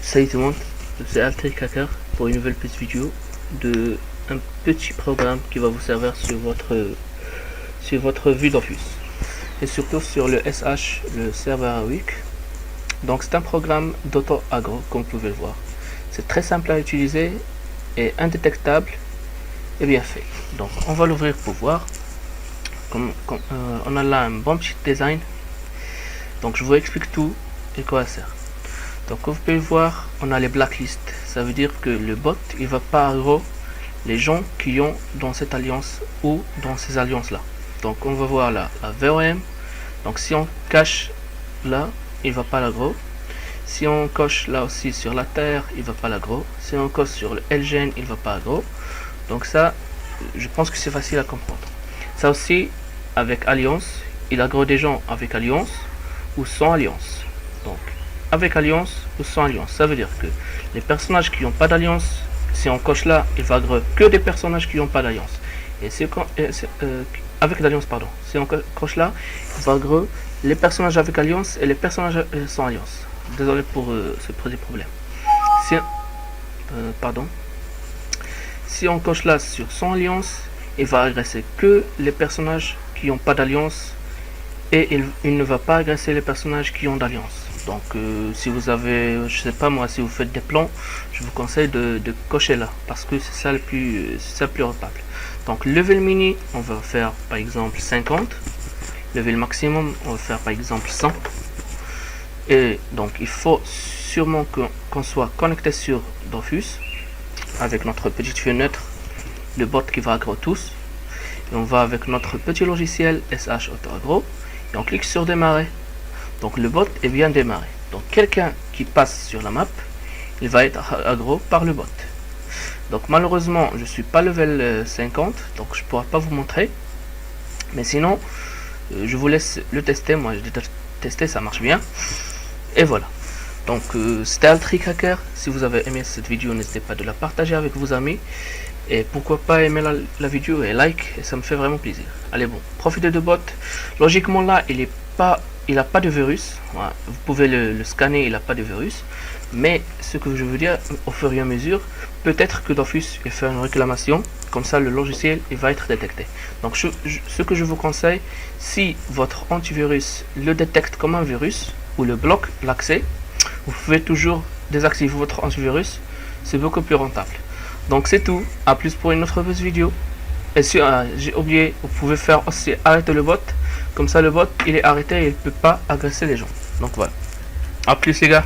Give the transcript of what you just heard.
Salut tout le monde, c'est Altric Hacker pour une nouvelle petite vidéo de un petit programme qui va vous servir sur votre vue d'office et surtout sur le SH, le serveur weak. Donc c'est un programme d'auto-agro comme vous pouvez le voir. C'est très simple à utiliser et indétectable et bien fait. Donc on va l'ouvrir pour voir. On a là un bon petit design. Donc je vous explique tout et quoi ça sert. Donc comme vous pouvez voir, on a les blacklists. Ça veut dire que le bot il va pas aggro les gens qui ont dans cette alliance ou dans ces alliances là. Donc on va voir là la VOM. Donc si on cache là, il va pas l'aggro. Si on coche là aussi sur la terre, il va pas l'aggro. Si on coche sur le LGN, il va pas aggro. Donc ça, je pense que c'est facile à comprendre. Ça aussi, avec alliance, il aggro des gens avec alliance ou sans alliance. Donc avec alliance ou sans alliance, ça veut dire que les personnages qui n'ont pas d'alliance, si on coche là, il va aggro que des personnages qui n'ont pas d'alliance. Et si avec l'alliance, pardon, si on coche là, il va aggro les personnages avec alliance et les personnages sans alliance. Désolé pour ce petit problème. Si on coche là sur sans alliance, il va agresser que les personnages qui n'ont pas d'alliance et il ne va pas agresser les personnages qui ont d'alliance. Donc si vous avez, je sais pas moi, si vous faites des plans, je vous conseille de cocher là parce que c'est ça le plus rentable. Donc level mini, on va faire par exemple 50. Level maximum, on va faire par exemple 100. Et donc il faut sûrement qu'on soit connecté sur Dofus avec notre petite fenêtre, le bot qui va aggro tous. Et on va avec notre petit logiciel SH Auto Agro et on clique sur démarrer. Donc le bot est bien démarré. Donc quelqu'un qui passe sur la map, il va être aggro par le bot. Donc malheureusement je suis pas level 50, donc je pourrais pas vous montrer. Mais sinon je vous laisse le tester. Moi j'ai testé, ça marche bien. Et voilà. Donc c'était Altric Hacker. Si vous avez aimé cette vidéo, n'hésitez pas de la partager avec vos amis. Et pourquoi pas aimer la vidéo et like, et ça me fait vraiment plaisir. Allez bon, profitez de bot. Logiquement là, il a pas de virus. Voilà. Vous pouvez le scanner, il n'a pas de virus. Mais ce que je veux dire, au fur et à mesure, peut-être que Dofus il fait une réclamation. Comme ça, le logiciel il va être détecté. Donc ce que je vous conseille, si votre antivirus le détecte comme un virus ou le bloque l'accès, vous pouvez toujours désactiver votre antivirus. C'est beaucoup plus rentable. Donc c'est tout, à plus pour une autre vidéo. Et si j'ai oublié, vous pouvez faire aussi arrêter le bot. Comme ça le bot il est arrêté et il ne peut pas agresser les gens. Donc voilà. À plus les gars.